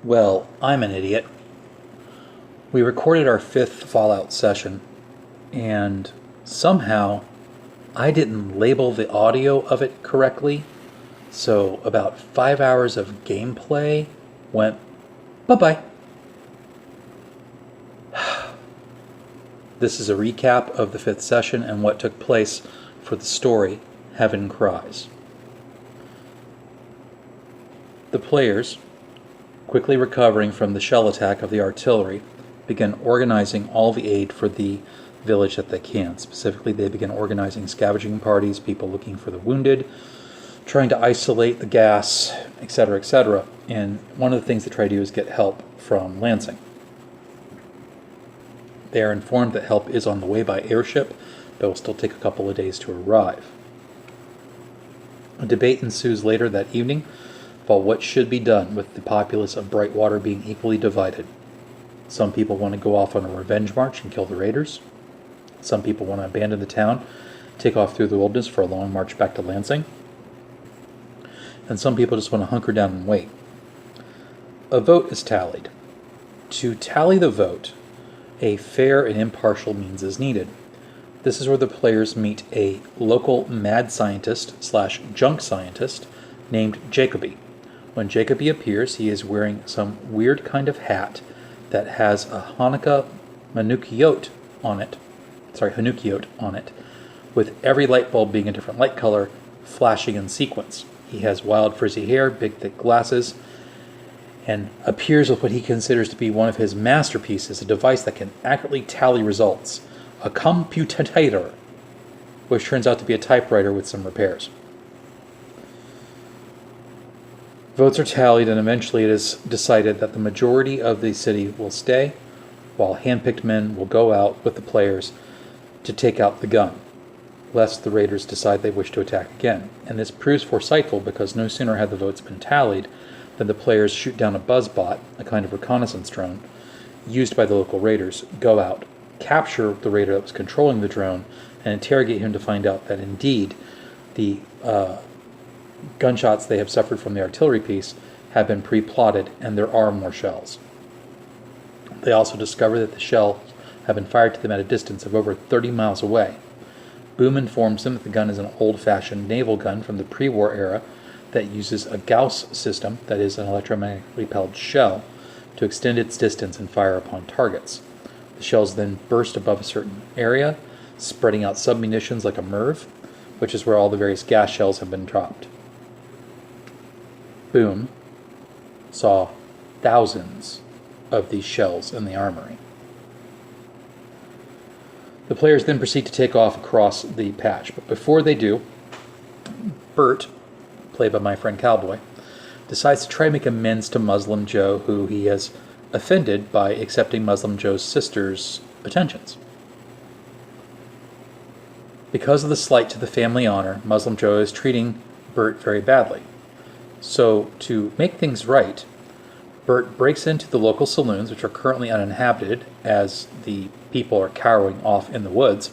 Well, I'm an idiot. We recorded our fifth Fallout session, and somehow I didn't label the audio of it correctly, so about 5 hours of gameplay went bye-bye. This is a recap of the fifth session and what took place for the story Heaven Cries. The players, quickly recovering from the shell attack of the artillery, begin organizing all the aid for the village that they can. Specifically, they begin organizing scavenging parties, people looking for the wounded, trying to isolate the gas, etc., etc. And one of the things they try to do is get help from Lansing. They are informed that help is on the way by airship, but will still take a couple of days to arrive. A debate ensues later that evening about what should be done with the populace of Brightwater being equally divided. Some people want to go off on a revenge march and kill the raiders. Some people want to abandon the town, take off through the wilderness for a long march back to Lansing. And some people just want to hunker down and wait. A vote is tallied. To tally the vote, a fair and impartial means is needed. This is where the players meet a local mad scientist/junk scientist named Jacoby. When Jacoby appears, he is wearing some weird kind of hat that has a Hanukkiot on it, with every light bulb being a different light color, flashing in sequence. He has wild frizzy hair, big thick glasses, and appears with what he considers to be one of his masterpieces, a device that can accurately tally results, a computator, which turns out to be a typewriter with some repairs. Votes are tallied, and eventually it is decided that the majority of the city will stay, while hand-picked men will go out with the players to take out the gun, lest the raiders decide they wish to attack again. And this proves foresightful because no sooner had the votes been tallied than the players shoot down a buzzbot, a kind of reconnaissance drone, used by the local raiders, go out, capture the raider that was controlling the drone, and interrogate him to find out that indeed the gunshots they have suffered from the artillery piece have been pre-plotted and there are more shells. They also discover that the shells have been fired to them at a distance of over 30 miles away. Boom informs them that the gun is an old-fashioned naval gun from the pre-war era that uses a Gauss system, that is an electromagnetically repelled shell, to extend its distance and fire upon targets. The shells then burst above a certain area, spreading out submunitions like a MIRV, which is where all the various gas shells have been dropped. Boom saw thousands of these shells in the armory. The players then proceed to take off across the patch, but before they do, Bert, played by my friend Cowboy, decides to try to make amends to Muslim Joe, who he has offended by accepting Muslim Joe's sister's attentions. Because of the slight to the family honor, Muslim Joe is treating Bert very badly. So, to make things right, Bert breaks into the local saloons, which are currently uninhabited as the people are cowering off in the woods,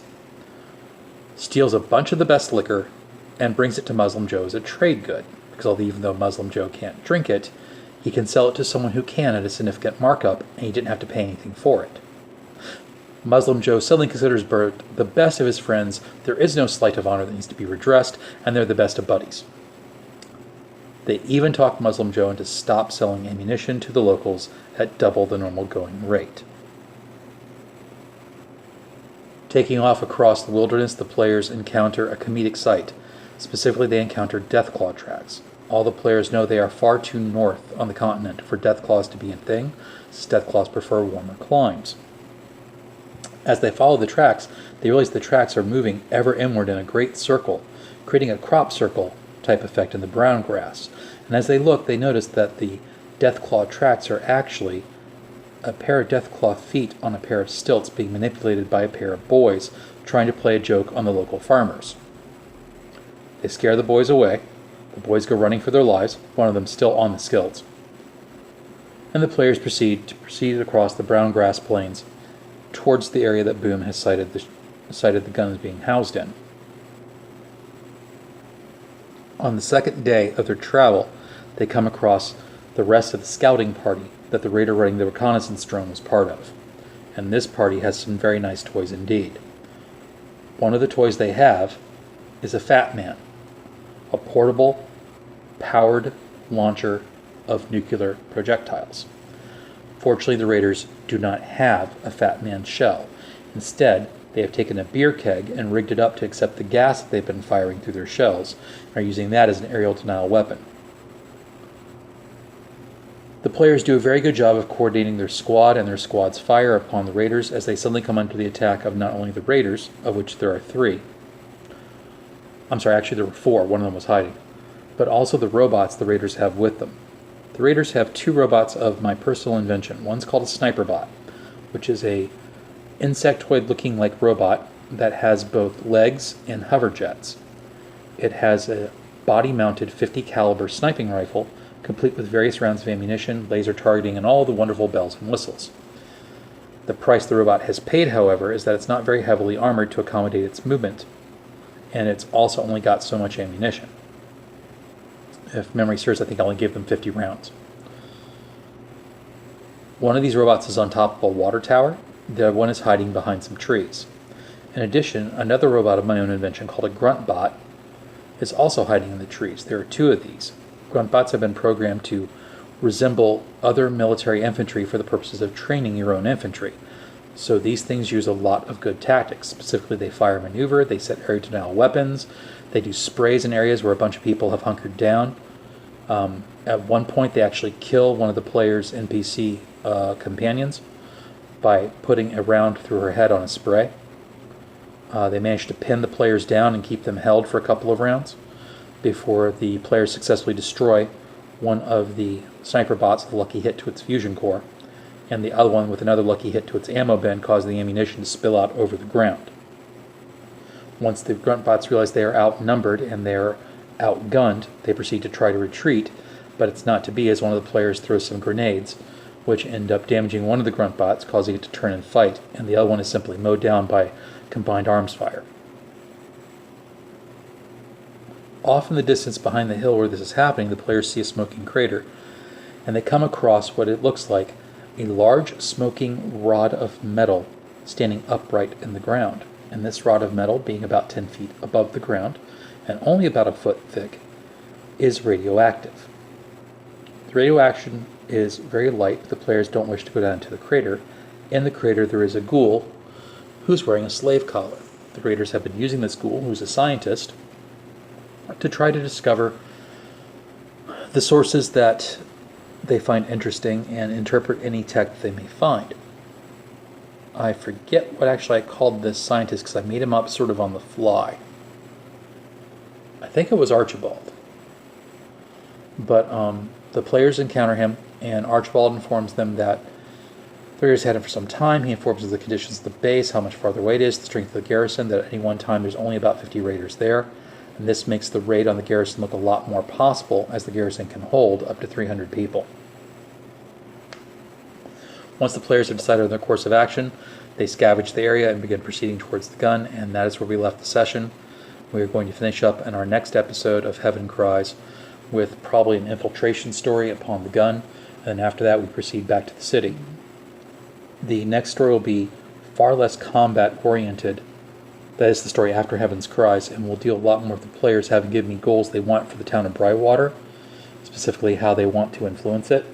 steals a bunch of the best liquor, and brings it to Muslim Joe as a trade good, because even though Muslim Joe can't drink it, he can sell it to someone who can at a significant markup, and he didn't have to pay anything for it. Muslim Joe suddenly considers Bert the best of his friends. There is no slight of honor that needs to be redressed, and they're the best of buddies. They even talk Muslim Joe into stop selling ammunition to the locals at double the normal going rate. Taking off across the wilderness, the players encounter a comedic sight. Specifically, they encounter Deathclaw tracks. All the players know they are far too north on the continent for Deathclaws to be a thing, since Deathclaws prefer warmer climes. As they follow the tracks, they realize the tracks are moving ever inward in a great circle, creating a crop circle type effect in the brown grass. And as they look, they notice that the Deathclaw tracks are actually a pair of Deathclaw feet on a pair of stilts being manipulated by a pair of boys trying to play a joke on the local farmers. They scare the boys away. The boys go running for their lives, one of them still on the stilts. And the players proceed across the brown grass plains towards the area that Boom has cited the gun as being housed in. On the second day of their travel, they come across the rest of the scouting party that the raider running the reconnaissance drone was part of. And this party has some very nice toys indeed. One of the toys they have is a Fat Man, a portable, powered launcher of nuclear projectiles. Fortunately, the raiders do not have a Fat Man shell. Instead, they have taken a beer keg and rigged it up to accept the gas that they've been firing through their shells, and are using that as an aerial denial weapon. The players do a very good job of coordinating their squad and their squad's fire upon the raiders as they suddenly come under the attack of not only the raiders, of which there are 3. I'm sorry, actually there were 4, one of them was hiding, but also the robots the raiders have with them. The raiders have 2 robots of my personal invention. One's called a Sniper Bot, which is a insectoid-looking like robot that has both legs and hover jets. It has a body-mounted 50 caliber sniping rifle, complete with various rounds of ammunition, laser targeting, and all the wonderful bells and whistles. The price the robot has paid, however, is that it's not very heavily armored to accommodate its movement, and it's also only got so much ammunition. If memory serves, I think I only gave them 50 rounds. One of these robots is on top of a water tower. The other one is hiding behind some trees. In addition, another robot of my own invention called a Grunt Bot is also hiding in the trees. There are 2 of these. Grunt Bots have been programmed to resemble other military infantry for the purposes of training your own infantry. So these things use a lot of good tactics. Specifically, they fire maneuver, they set area denial weapons, they do sprays in areas where a bunch of people have hunkered down. At one point, they actually kill one of the player's NPC companions by putting a round through her head on a spray. They manage to pin the players down and keep them held for a couple of rounds before the players successfully destroy one of the sniper bots with a lucky hit to its fusion core, and the other one with another lucky hit to its ammo bin, causing the ammunition to spill out over the ground. Once the Grunt Bots realize they are outnumbered and they are outgunned, they proceed to try to retreat, but it's not to be as one of the players throws some grenades, which end up damaging one of the Grunt Bots, causing it to turn and fight, and the other one is simply mowed down by combined arms fire. Off in the distance behind the hill where this is happening, the players see a smoking crater, and they come across what it looks like a large smoking rod of metal standing upright in the ground. And this rod of metal, being about 10 feet above the ground and only about a foot thick, is radioactive. The radioaction is very light, but the players don't wish to go down into the crater. In the crater there is a ghoul who's wearing a slave collar. The raiders have been using this ghoul, who's a scientist, to try to discover the sources that they find interesting and interpret any tech that they may find. I forget what actually I called this scientist because I made him up sort of on the fly. I think it was Archibald. But the players encounter him, and Archibald informs them that the raiders had him for some time. He informs them of the conditions of the base, how much farther away it is, the strength of the garrison, that at any one time there's only about 50 raiders there. And this makes the raid on the garrison look a lot more possible, as the garrison can hold up to 300 people. Once the players have decided on their course of action, they scavenge the area and begin proceeding towards the gun, and that is where we left the session. We are going to finish up in our next episode of Heaven Cries with probably an infiltration story upon the gun, and after that we proceed back to the city. The next story will be far less combat-oriented. That is the story after Heaven's Cries, and we'll deal a lot more with the players having given me goals they want for the town of Brightwater, specifically how they want to influence it.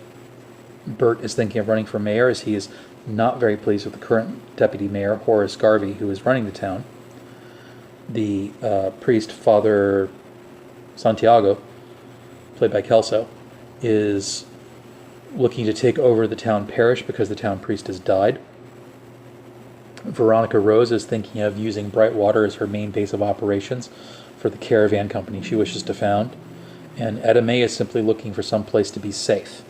Bert is thinking of running for mayor, as he is not very pleased with the current deputy mayor, Horace Garvey, who is running the town. The priest, Father Santiago, played by Kelso, is looking to take over the town parish because the town priest has died. Veronica Rose is thinking of using Brightwater as her main base of operations for the caravan company she wishes to found. And Etta May is simply looking for some place to be safe.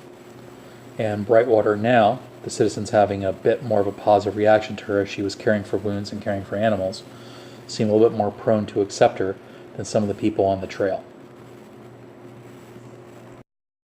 And Brightwater now, the citizens having a bit more of a positive reaction to her as she was caring for wounds and caring for animals, seem a little bit more prone to accept her than some of the people on the trail.